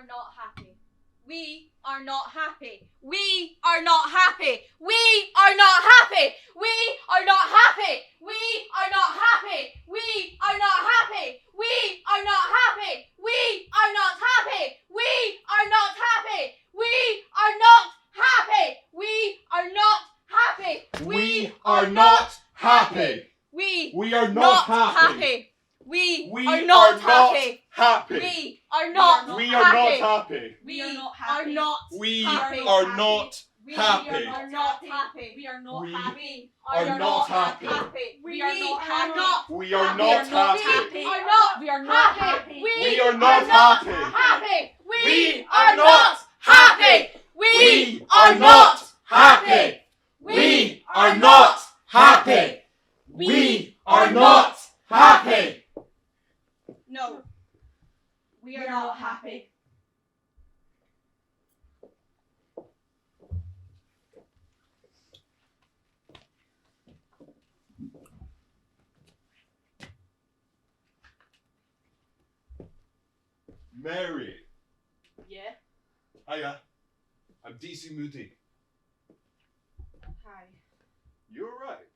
are not happy. We are not happy. We are not happy. We are not happy. We are not happy. We are not happy. We are not happy. We are not happy. We are not happy. We are not happy. We are not happy. We are not happy. We are not happy. We are not happy. We We are not happy. happy. We are not We are not happy. We are not happy. We happy. are not We happy. are not happy. We are not We happy. are not happy. We are not happy. We are not happy. We are not. We are not happy. We are not happy. Happy. We are not happy. We are not happy. We are not happy. We are not happy. No. We are not happy. Mary. Yeah. Hiya. I'm DC Moody. Hi. You alright?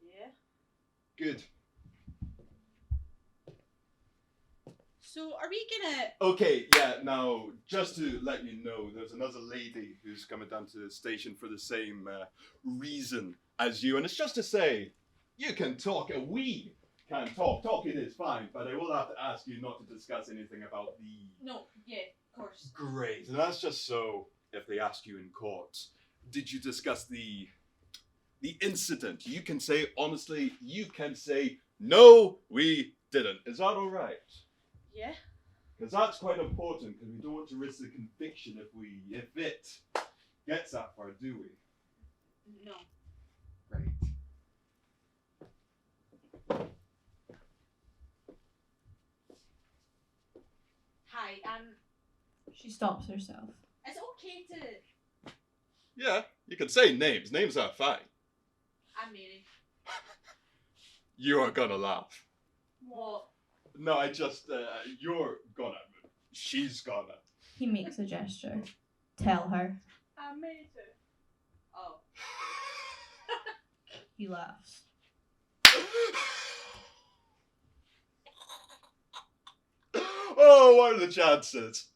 Yeah. Good. So are we gonna? Okay, yeah, now, just to let you know, there's another lady who's coming down to the station for the same reason as you, and it's just to say, you can talk, and we can talk. Talking is fine, but I will have to ask you not to discuss anything about the... No. Yeah. Of course. Great, and that's just so, if they ask you in court, did you discuss the incident? You can say, honestly, you can say, no, we didn't. Is that alright? Yeah. Because that's quite important, because we don't want to risk the conviction if it gets that far, do we? No. Great. Hi. She stops herself. Is it okay to? Yeah, you can say names. Names are fine. I'm Mary. You are gonna laugh. What? No, I just, you're gonna. She's gonna. He makes a gesture. Tell her. I'm Mary too. Oh. He laughs. Oh, what are the chances?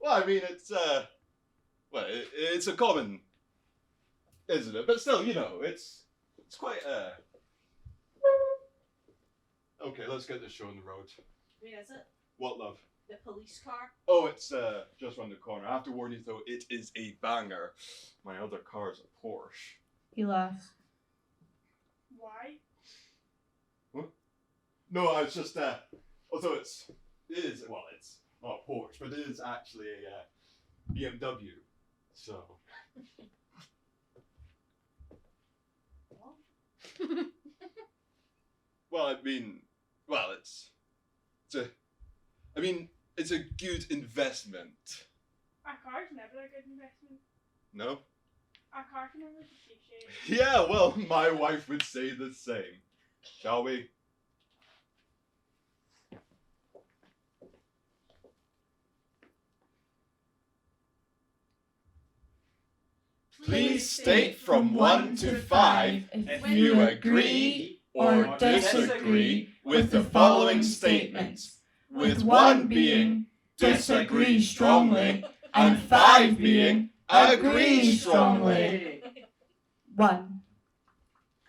Well, I mean, it's, it's a common, isn't it? But still, you know, it's quite, Okay, let's get this show on the road. Where is it? What, love? The police car. Oh, it's, just round the corner. I have to warn you, though, it is a banger. My other car is a Porsche. He laughs. Why? What? No, I was just, although it is, well, it's not a Porsche, but it is actually a BMW, so. Well, I mean, it's a good investment. A car's never a good investment. No? A car can never depreciate. Yeah, well, my wife would say the same. Shall we? Please state from 1 to 5 if you agree or disagree with the following statements, with 1 being disagree strongly and 5 being agree strongly. 1.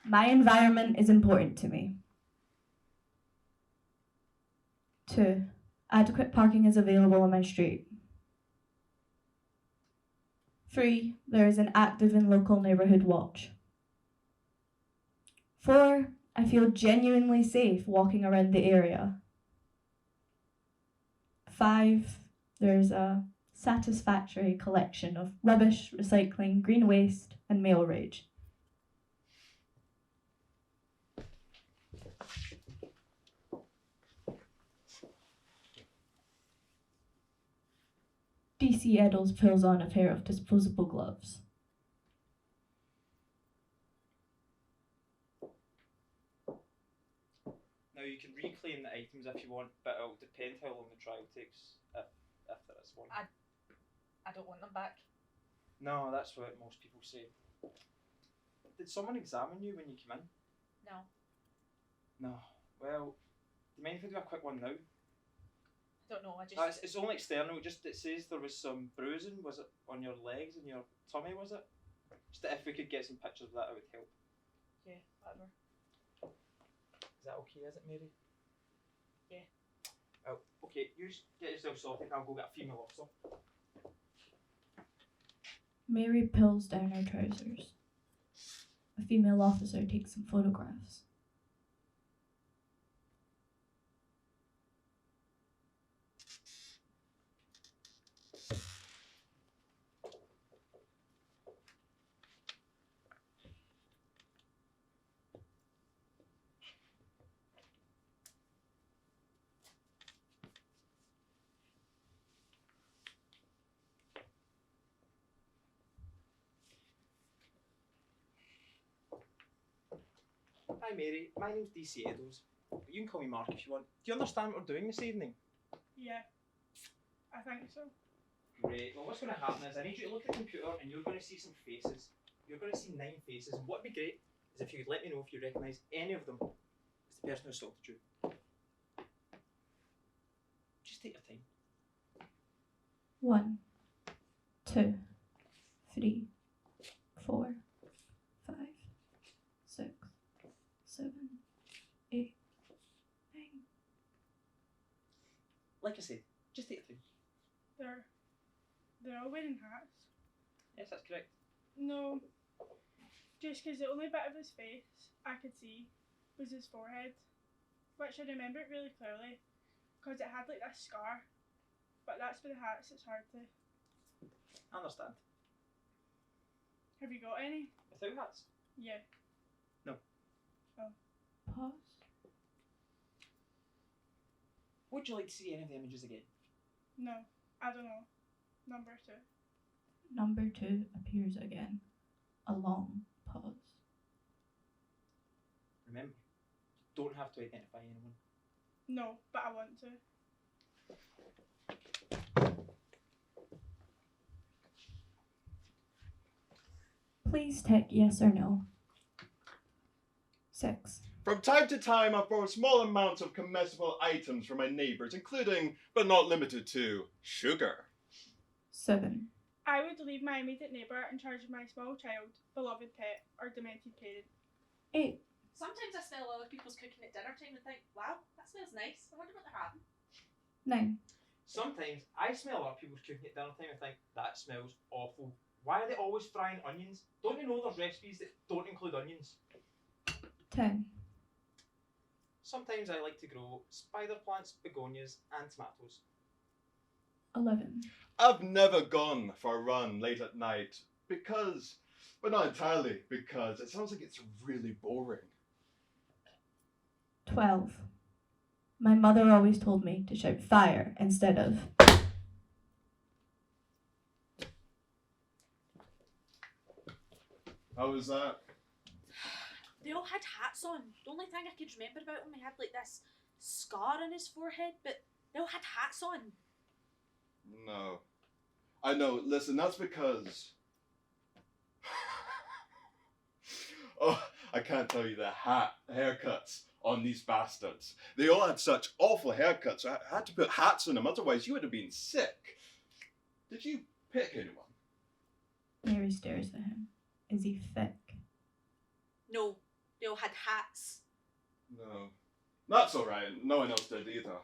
My environment is important to me. 2. Adequate parking is available on my street. 3. There is an active and local neighbourhood watch. 4. I feel genuinely safe walking around the area. 5. There's a satisfactory collection of rubbish, recycling, green waste, and male rage. DC Eddles pulls on a pair of disposable gloves. Now you can reclaim the items if you want, but it'll depend how long the trial takes, if there is one. I don't want them back. No, that's what most people say. Did someone examine you when you came in? No. No. Well, do you mind if I do a quick one now? I don't know. I just. No, it's only external. Just it says there was some bruising. Was it on your legs and your tummy? Was it? Just that if we could get some pictures of that, it would help. Yeah, whatever. Is that okay? Is it, Mary? Yeah. Oh, okay. You just get yourself sorted. And I'll go get a female officer. Mary pulls down her trousers. A female officer takes some photographs. Hi Mary, my name's DC Eddowes, but you can call me Mark if you want. Do you understand what we're doing this evening? Yeah, I think so. Great. Well, what's going to happen is I need you to look at the computer and you're going to see some faces. You're going to see 9 faces, and what would be great is if you could let me know if you recognise any of them as the person who assaulted you. Just take your time. 1, 2, 3, 4, 5, 6, 7, 8, 9. Like I said, just take your time. They're all wearing hats. Yes, that's correct. No, just because the only bit of his face I could see was his forehead, which I remember it really clearly because it had like this scar. But that's with the hats, it's hard to. I understand. Have you got any? Without hats? Yeah. Pause. Would you like to see any of the images again? No, I don't know. Number 2. Number 2 appears again. A long pause. Remember, you don't have to identify anyone. No, but I want to. Please tick yes or no. 6. From time to time, I've borrowed small amounts of comestible items from my neighbours, including, but not limited to, sugar. 7. I would leave my immediate neighbour in charge of my small child, beloved pet, or demented parent. 8. Sometimes I smell other people's cooking at dinner time and think, wow, that smells nice. I wonder what they're having. 9. Sometimes I smell other people's cooking at dinner time and think, that smells awful. Why are they always frying onions? Don't you know there's recipes that don't include onions? 10. Sometimes I like to grow spider plants, begonias, and tomatoes. 11. I've never gone for a run late at night because, but not entirely because, it sounds like it's really boring. 12. My mother always told me to shout fire instead of. How was that? They all had hats on. The only thing I could remember about him, he had like this scar on his forehead, but they all had hats on. No. I know, listen, that's because... oh, I can't tell you the haircuts on these bastards. They all had such awful haircuts, I had to put hats on them, otherwise you would have been sick. Did you pick anyone? Mary stares at him. Is he thick? No, they all had hats. No. That's alright, no one else did either.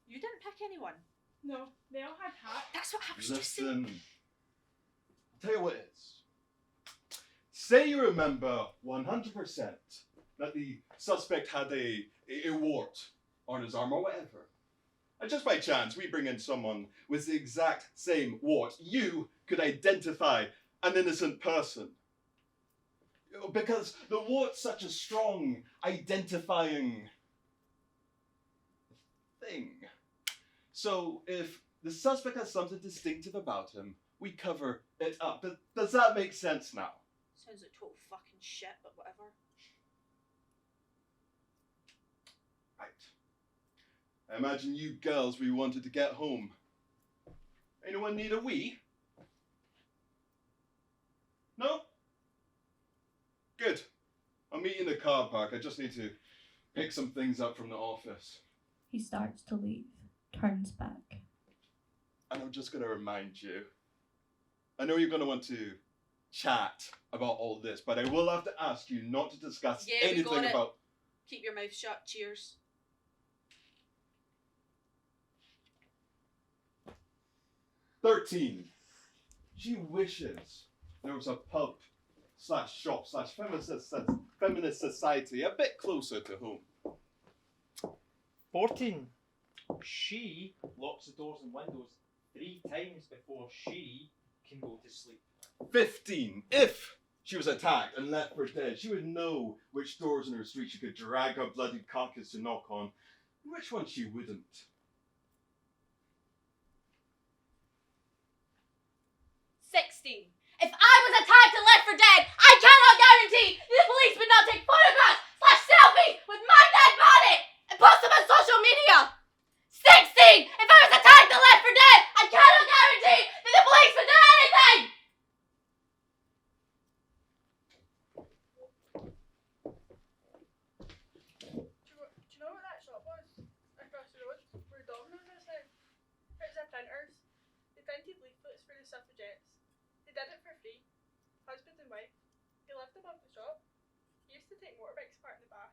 You didn't pick anyone. No, they all had hats. That's what I was just saying. Listen, I'll tell you what it is. Say you remember 100% that the suspect had a wart on his arm or whatever. And just by chance, we bring in someone with the exact same wart. You could identify an innocent person. Because the wart's such a strong identifying thing. So if the suspect has something distinctive about him, we cover it up. Does that make sense now? Sounds like total fucking shit, but whatever. I imagine you girls we wanted to get home. Anyone need a wee? No? Good. I'll meet you in the car park. I just need to pick some things up from the office. He starts to leave, turns back. And I'm just going to remind you, I know you're going to want to chat about all this, but I will have to ask you not to discuss Yeah, we got anything it. about... Keep your mouth shut. Cheers. "13. She wishes there was a pub slash shop slash feminist society a bit closer to home. 14. She locks the doors and windows 3 times before she can go to sleep. 15. If she was attacked and left for dead, she would know which doors in her street she could drag her bloody carcass to knock on, and which ones she wouldn't. 16. If I was attacked and left for dead, I cannot guarantee the police would not take photographs / selfies with my dead body and post them on social media. 16. If I was attacked and left for dead, I cannot guarantee that the police would do anything. Do you know what that shop was across the road where Domino's is now? It was a printers. They printed leaflets for the suffragettes. They did it for free. Husband and wife. They lived above the shop. He used to take motorbikes apart in the bath.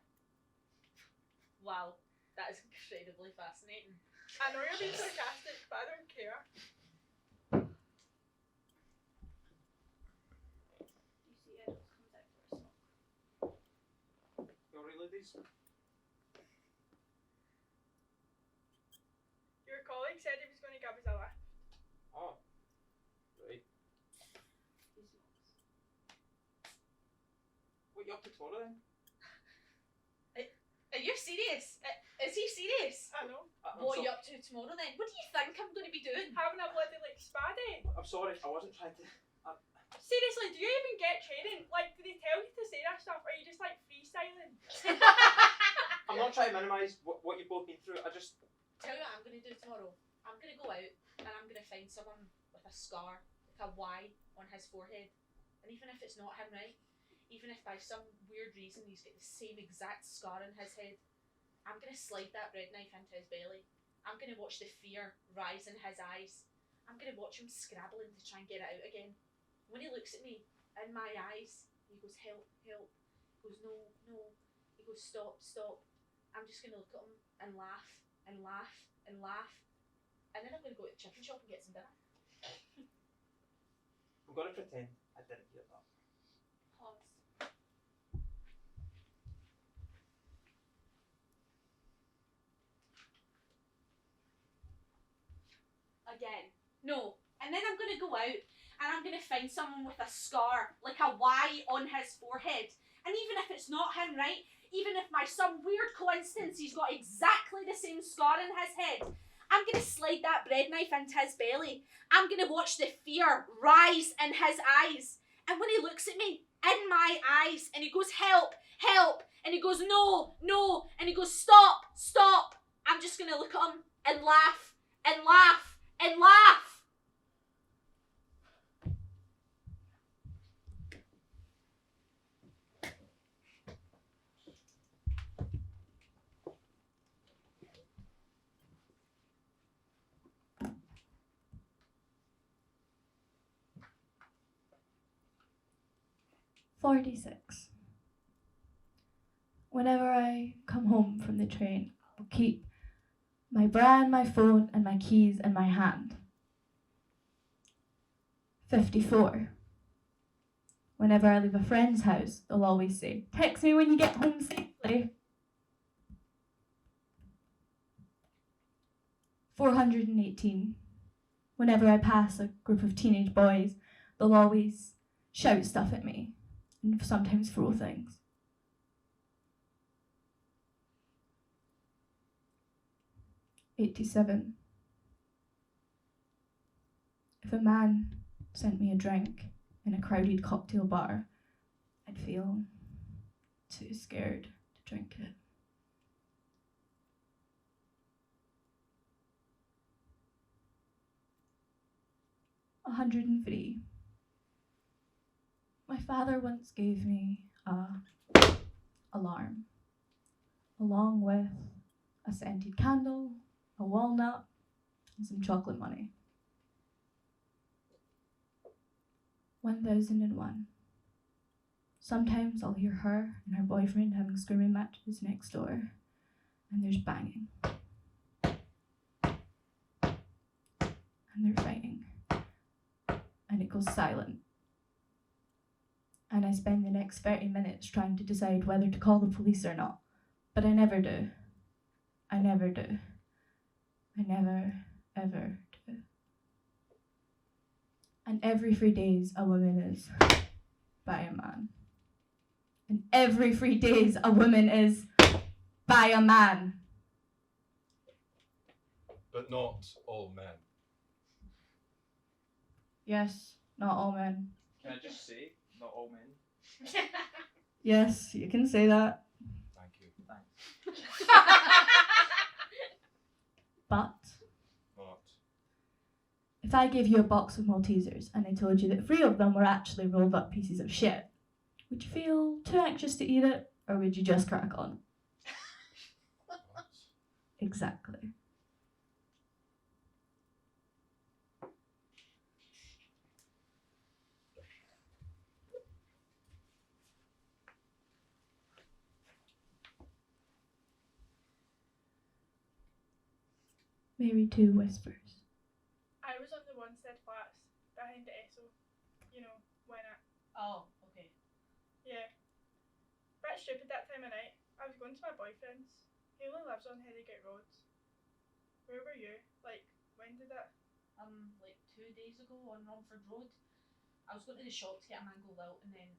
Wow, that is incredibly fascinating. I know you're being sarcastic, but I don't care. You see Edwards comes out for a smoke. You alright, ladies? Your colleague said he was going to give us a lift. Oh. Right. He smokes. What you up to tomorrow then? Are you serious? Is he serious? I know. What are you up to tomorrow then? What do you think I'm going to be doing? Having a bloody like spa day. I'm sorry, I wasn't trying to... Seriously, do you even get training? Like, do they tell you to say that stuff, or are you just like freestyling? I'm not trying to minimise what you've both been through, I just... Tell you what I'm going to do tomorrow. I'm going to go out and I'm going to find someone with a scar, like a Y on his forehead. And even if it's not him, right? Even if by some weird reason he's got the same exact scar in his head, I'm going to slide that bread knife into his belly. I'm going to watch the fear rise in his eyes. I'm going to watch him scrabbling to try and get it out again. When he looks at me, in my eyes, he goes, help, help. He goes, no, no. He goes, stop, stop. I'm just going to look at him and laugh and laugh and laugh. And then I'm going to go to the chicken shop and get some dinner. I'm going to pretend I didn't hear that. Pause. Again. No. And then I'm going to go out and I'm going to find someone with a scar, like a Y on his forehead. And even if it's not him, right? Even if by some weird coincidence he's got exactly the same scar in his head, I'm going to slide that bread knife into his belly. I'm going to watch the fear rise in his eyes. And when he looks at me, in my eyes, and he goes, help, help, and he goes, no, no, and he goes, stop, stop, I'm just going to look at him and laugh, and laugh, and laugh. "46. Whenever I come home from the train, I'll keep my bra and my phone and my keys in my hand. 54. Whenever I leave a friend's house, they'll always say, 'Text me when you get home safely.' 418. Whenever I pass a group of teenage boys, they'll always shout stuff at me and sometimes throw things. 87. If a man sent me a drink in a crowded cocktail bar, I'd feel too scared to drink it. 103. My father once gave me a alarm, along with a scented candle, a walnut, and some chocolate money. 1001. Sometimes I'll hear her and her boyfriend having screaming matches next door, and there's banging. And they're fighting. And it goes silent. And I spend the next 30 minutes trying to decide whether to call the police or not. But I never do. I never do. I never, ever do. And every 3 days, a woman is by a man. And every 3 days, a woman is by a man. But not all men. Yes, not all men. Can I just say, not all men? Yes, you can say that. Thank you. Thanks. But Not. if I gave you a box of Maltesers and I told you that 3 of them were actually rolled up pieces of shit, would you feel too anxious to eat it, or would you just crack on? What? Exactly. Mary too whispers. I was on the Wanstead flats behind the Esso. You know, when it. Oh, okay. Yeah. Bit stupid that time of night. I was going to my boyfriend's. He only lives on Herrigate Roads. Where were you? Like, when did it? Like 2 days ago on Romford Road. I was going to the shop to get a mango lilt, and then.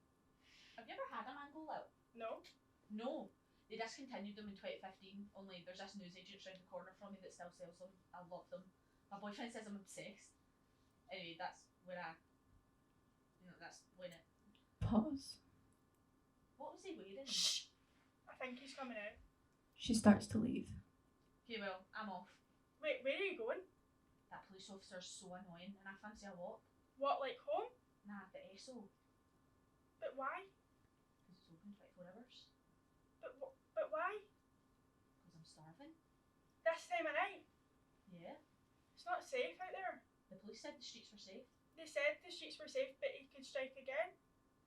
Have you ever had a mango lilt? No. No. They discontinued them in 2015, only there's this newsagent round the corner from me that still sells them. I love them. My boyfriend says I'm obsessed. Anyway, that's when that's when it. Pause. What was he wearing? Shh. I think he's coming out. She starts to leave. Okay, well, I'm off. Wait, where are you going? That police officer's so annoying, and I fancy a walk. What, like home? Nah, the Esso. But why? Because it's open 24 hours. But why? Because I'm starving. This time of night? Yeah. It's not safe out there. The police said the streets were safe. They said the streets were safe, but he could strike again.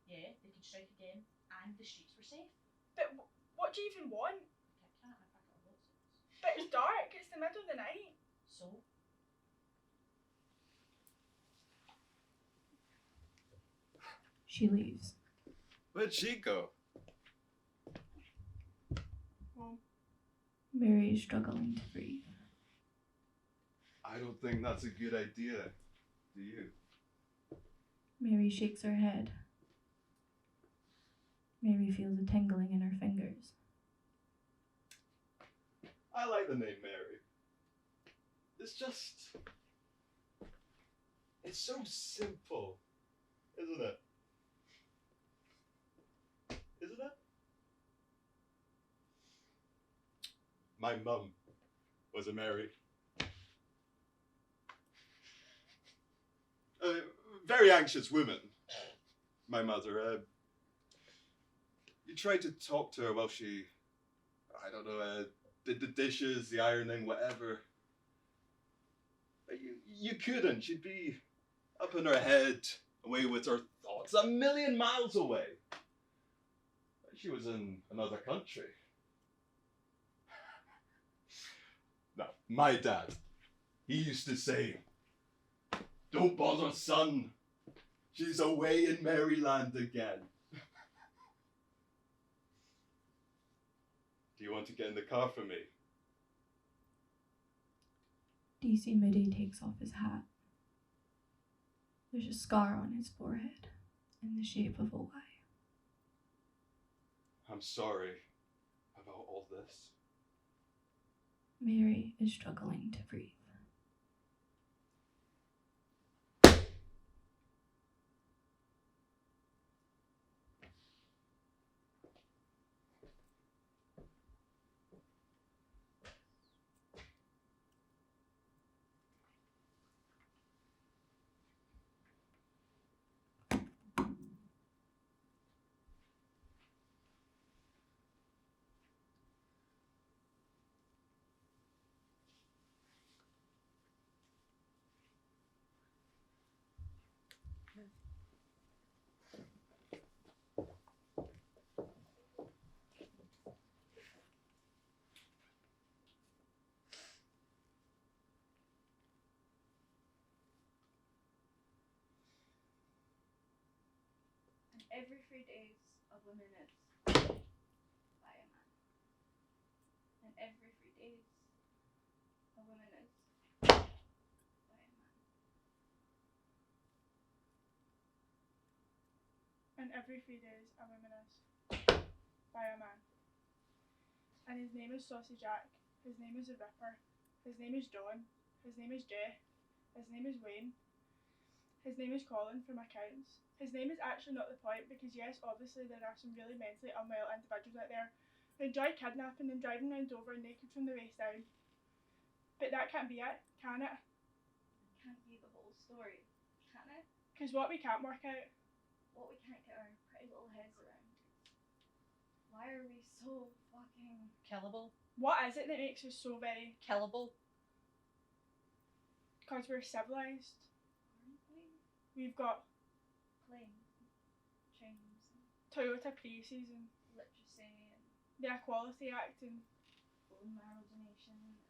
Yeah, they could strike again, and the streets were safe. But what do you even want? Can't I pack up lots? But it's dark. It's the middle of the night. So? She leaves. Where'd she go? Home. Mary is struggling to breathe. I don't think that's a good idea. Do you? Mary shakes her head. Mary feels a tingling in her fingers. I like the name Mary. It's just... It's so simple, isn't it? Isn't it? My mum was a Mary. A very anxious woman, my mother. You tried to talk to her while she, I don't know, did the dishes, the ironing, whatever. You couldn't. She'd be up in her head, away with her thoughts, a million miles away. She was in another country. Now, my dad, he used to say, "Don't bother, son. She's away in Maryland again." Do you want to get in the car for me? DC Moody takes off his hat. There's a scar on his forehead in the shape of a Y. I'm sorry about all this. Mary is struggling to breathe. every 3 days a woman is by a man. And every 3 days a woman is by a man. And every 3 days a woman is by a man. And his name is Saucy Jack. His name is the Ripper. His name is John. His name is Jeff. His name is Wayne. His name is Colin from accounts. His name is actually not the point because yes, obviously there are some really mentally unwell individuals out there who enjoy kidnapping and driving around Dover naked from the waist down. But that can't be it, can it? It can't be the whole story, can it? Because what we can't work out, What we can't get our pretty little heads around is why are we so fucking Killable. what is it that makes us so very, Killable. because we're civilised, aren't we? we've got Planes, trains, and Toyota Priuses and literacy and the Equality Act and bone marrow donation and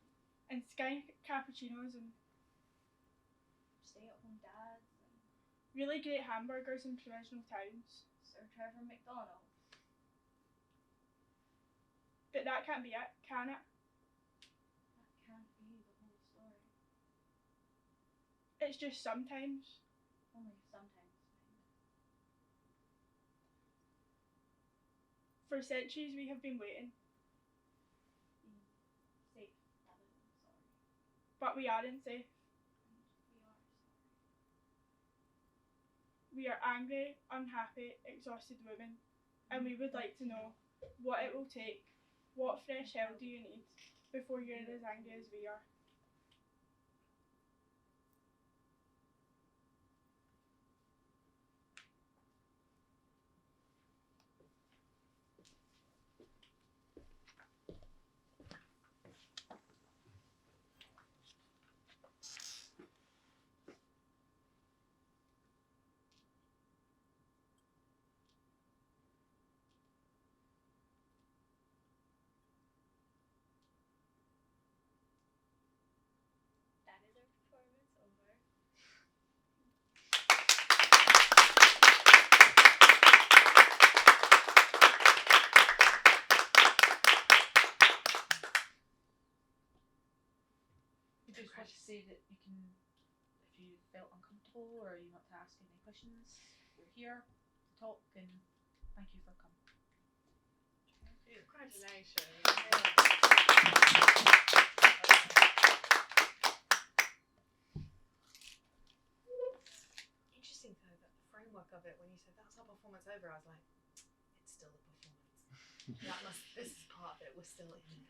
and Sky Cappuccinos and stay-at-home dads and really great hamburgers in provincial towns. Sir Trevor McDonald. But that can't be it, can it? That can't be the whole story. It's just sometimes. Only sometimes, mind. For centuries we have been waiting, Being safe rather than sorry. but we aren't safe. And we are sorry. We are angry, unhappy, exhausted women, and we would like to know what it will take, what fresh hell do you need before you're as angry as we are. That is our performance over. You just want to say that you can, if you felt uncomfortable or you want to ask any questions, we're here to talk and thank you for coming. Congratulations. Interesting though, that the framework of it, when you said that's our performance over, I was like, it's still a performance. This is part of it, we're still in it.